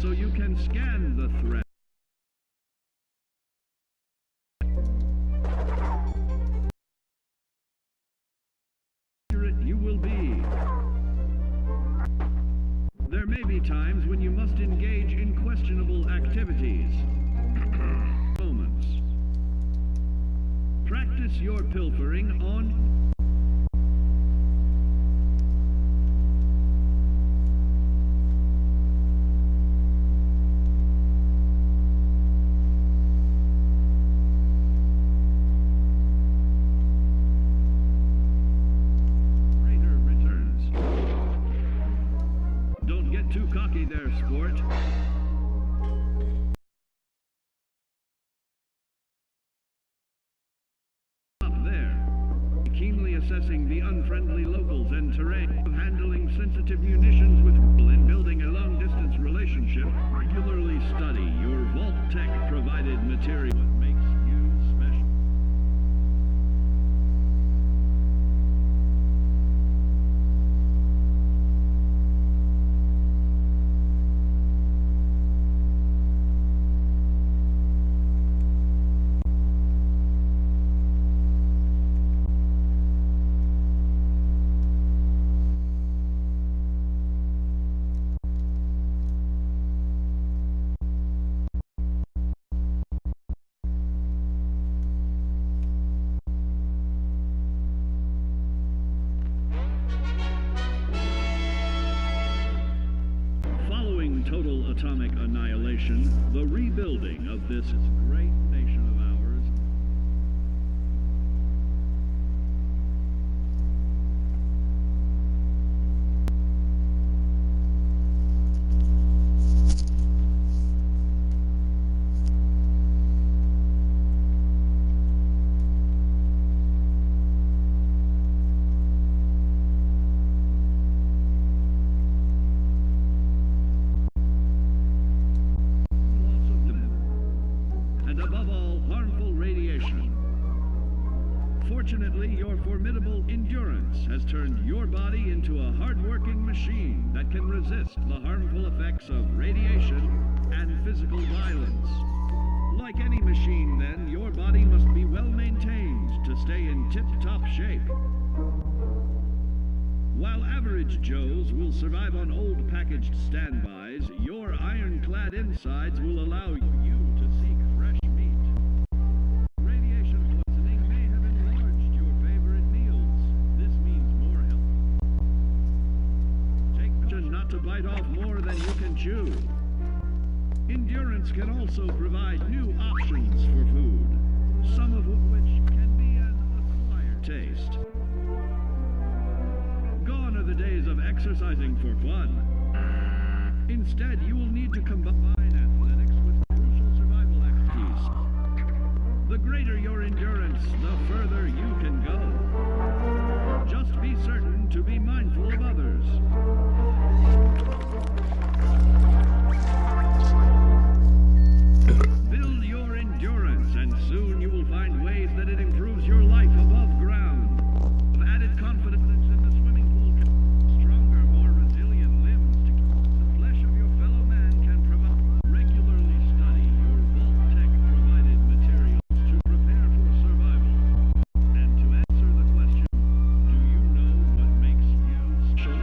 so you can scan the threat. You will be. There may be times when you must engage in questionable activities. Moments. Practice your pilfering on too cocky there, sport. Up there, keenly assessing the unfriendly locals and terrain, handling sensitive munitions with people and building a long-distance relationship. Regularly study your Vault Tech provided material. What makes you special? Total atomic annihilation, the rebuilding of this great nation of ours. Above all, harmful radiation. Fortunately, your formidable endurance has turned your body into a hard-working machine that can resist the harmful effects of radiation and physical violence. Like any machine, then, your body must be well maintained to stay in tip-top shape. While average Joes will survive on old packaged standbys, your ironclad insides will allow you to seek fresh meat. Radiation poisoning may have enlarged your favorite meals. This means more health. Take caution not to bite off more than you can chew. Endurance can also provide new options for food, some of which can be an acquired taste. Gone are the days of exercising for fun. Instead, you will need to combine athletics with crucial survival activities. The greater your endurance, the further you can go. Just be certain to be mindful of others. Build your endurance, and soon you will find ways that it improves your life above ground. Added confidence in the swimming pool, stronger, more resilient limbs to keep the flesh of your fellow man can provide. Regularly study your Vault Tech provided materials to prepare for survival. And to answer the question, do you know what makes you special?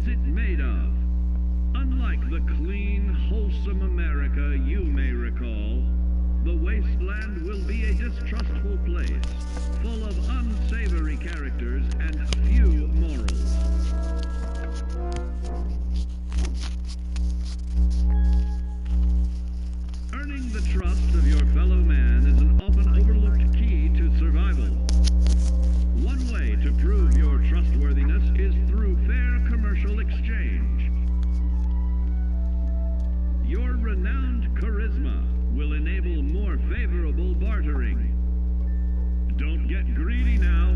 is it made of? Unlike the clean, wholesome America you may recall, the wasteland will be a distrustful place, full of unsavory characters and few morals. Earning the trust of your fellow man is an often overlooked key to survival. One way to prove your trustworthiness is through fair commercial exchange. Your renowned charisma will enable more favorable bartering. Don't get greedy now.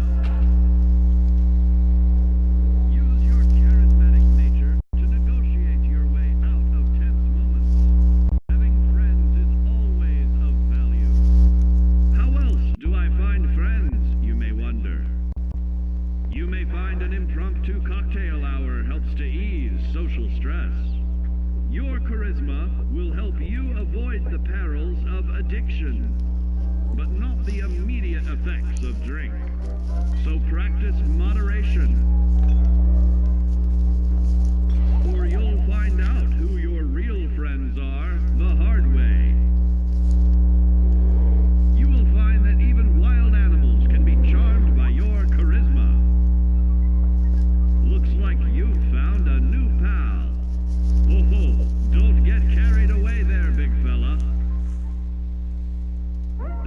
Use your charismatic nature to negotiate your way out of tense moments. Having friends is always of value. How else do I find friends, you may wonder? You may find an impromptu cocktail hour helps to ease social stress. Your charisma will help you avoid the perils of addiction, but not the immediate effects of drink. So practice moderation, or you'll find out who your real friends are the hard way. You will find that even wild animals can be charmed by your charisma. Looks like you've found a new pal. Oh, don't get carried away there, big fella.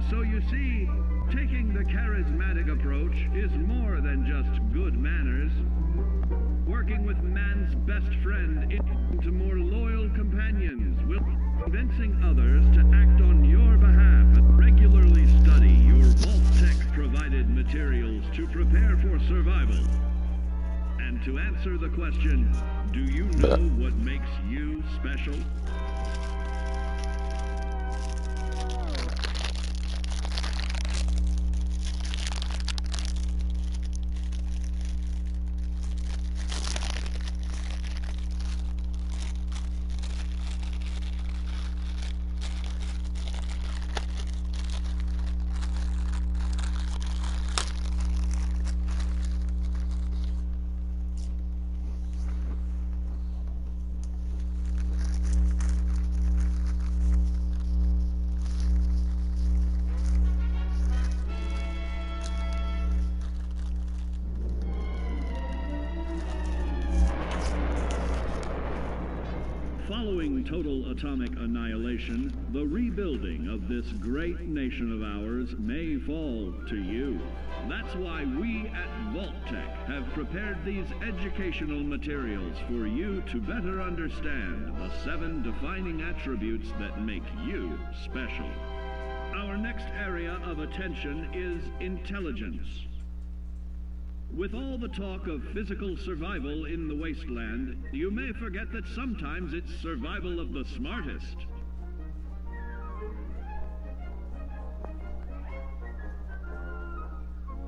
So you see, taking the charismatic approach is more than just good manners. Working with man's best friend into more loyal companions will convincing others to act on your behalf and regularly study your Vault-Tec-provided materials to prepare for survival. And to answer the question, do you know what makes you special? Following total atomic annihilation, the rebuilding of this great nation of ours may fall to you. That's why we at Vault-Tec have prepared these educational materials for you to better understand the 7 defining attributes that make you special. Our next area of attention is intelligence. With all the talk of physical survival in the wasteland, you may forget that sometimes it's survival of the smartest.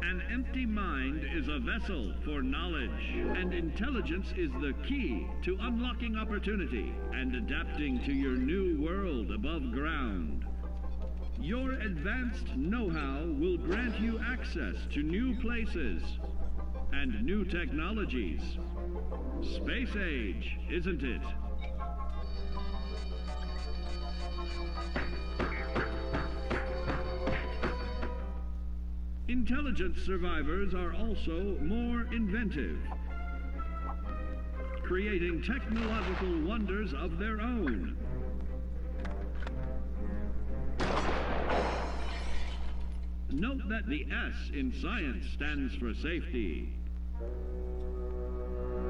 An empty mind is a vessel for knowledge, and intelligence is the key to unlocking opportunity and adapting to your new world above ground. Your advanced know-how will grant you access to new places and new technologies. Space age, isn't it? Intelligent survivors are also more inventive, creating technological wonders of their own. Note that the S in science stands for safety.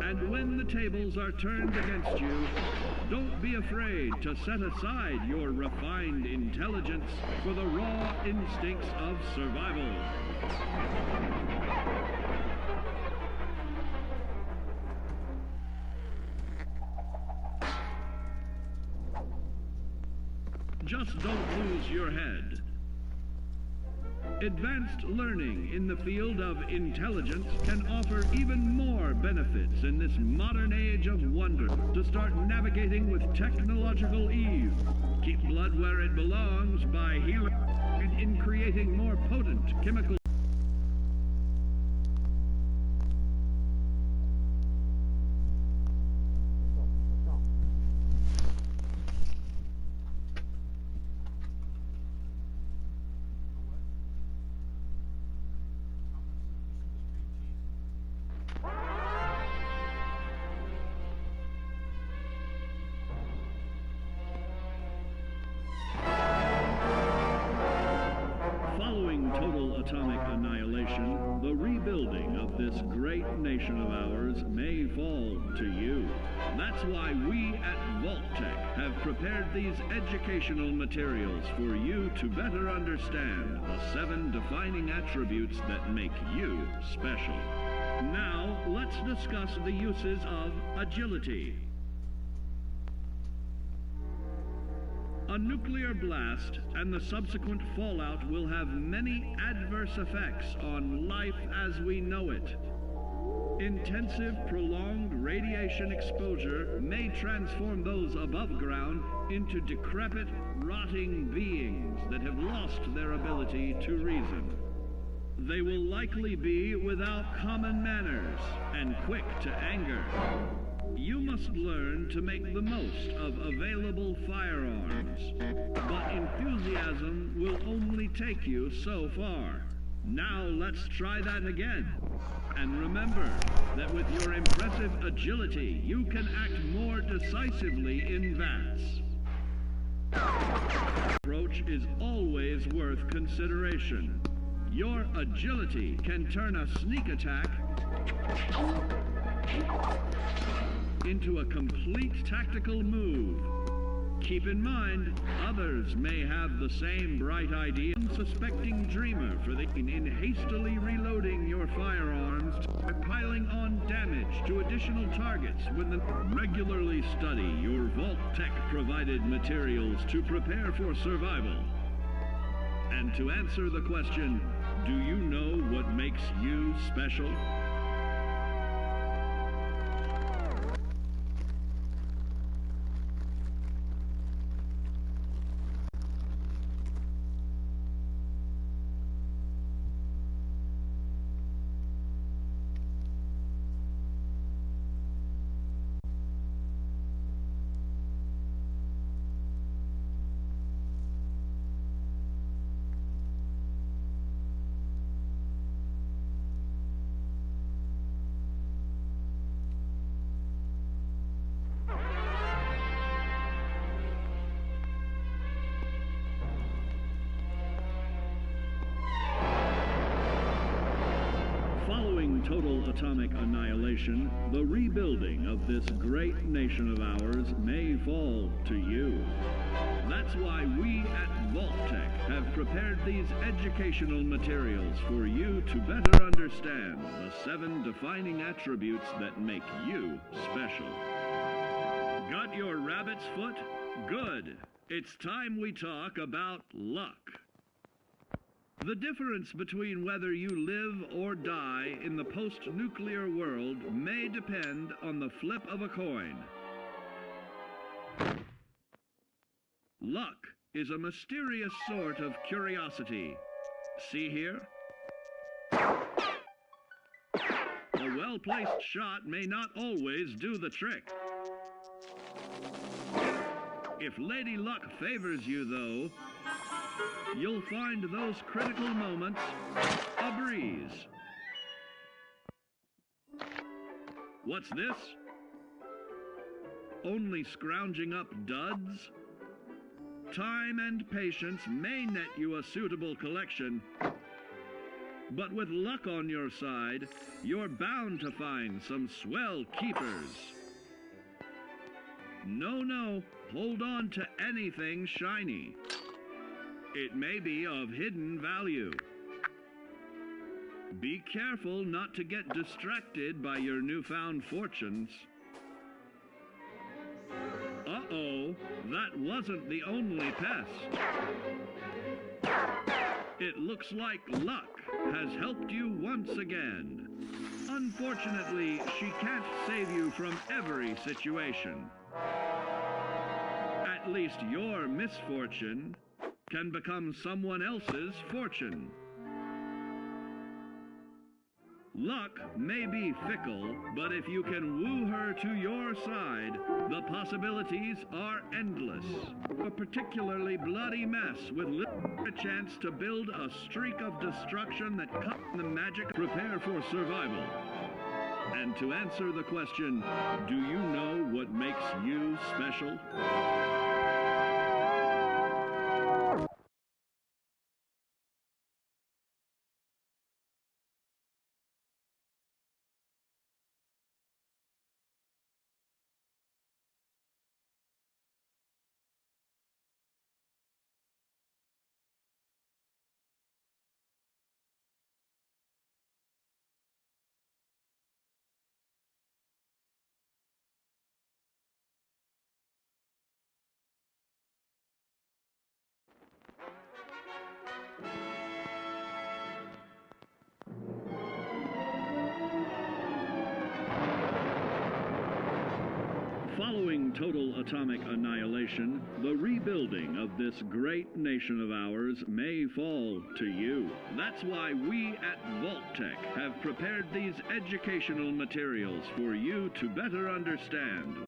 And when the tables are turned against you, don't be afraid to set aside your refined intelligence for the raw instincts of survival. Just don't lose your head. Advanced learning in the field of intelligence can offer even more benefits in this modern age of wonder to start navigating with technological ease. Keep blood where it belongs by healing and in creating more potent chemical. annihilation, the rebuilding of this great nation of ours may fall to you. That's why we at Vault-Tec have prepared these educational materials for you to better understand the 7 defining attributes that make you special. Now, let's discuss the uses of agility. A nuclear blast and the subsequent fallout will have many adverse effects on life as we know it. Intensive, prolonged radiation exposure may transform those above ground into decrepit, rotting beings that have lost their ability to reason. They will likely be without common manners and quick to anger. You must learn to make the most of available firearms, but enthusiasm will only take you so far. Now let's try that again. And remember that with your impressive agility, you can act more decisively in VATS. Approach is always worth consideration. Your agility can turn a sneak attack into a complete tactical move. Keep in mind, others may have the same bright idea. Unsuspecting dreamer in hastily reloading your firearms or piling on damage to additional targets when regularly study your Vault-Tec provided materials to prepare for survival. And to answer the question, do you know what makes you special? Total atomic annihilation, the rebuilding of this great nation of ours may fall to you. That's why we at Vault-Tec have prepared these educational materials for you to better understand the 7 defining attributes that make you special. Got your rabbit's foot? Good. It's time we talk about luck. The difference between whether you live or die in the post-nuclear world may depend on the flip of a coin. Luck is a mysterious sort of curiosity. See here? A well-placed shot may not always do the trick. If Lady Luck favors you, though, you'll find those critical moments a breeze. What's this? Only scrounging up duds? Time and patience may net you a suitable collection, but with luck on your side, you're bound to find some swell keepers. No, hold on to anything shiny. It may be of hidden value. Be careful not to get distracted by your newfound fortunes. Uh-oh, that wasn't the only pest. It looks like luck has helped you once again. Unfortunately, she can't save you from every situation. At least your misfortune can become someone else's fortune. Luck may be fickle, but if you can woo her to your side, the possibilities are endless. A particularly bloody mess with a chance to build a streak of destruction that cuts the magic. Prepare for survival. And to answer the question, do you know what makes you special? Following total atomic annihilation, the rebuilding of this great nation of ours may fall to you. That's why we at Vault-Tec have prepared these educational materials for you to better understand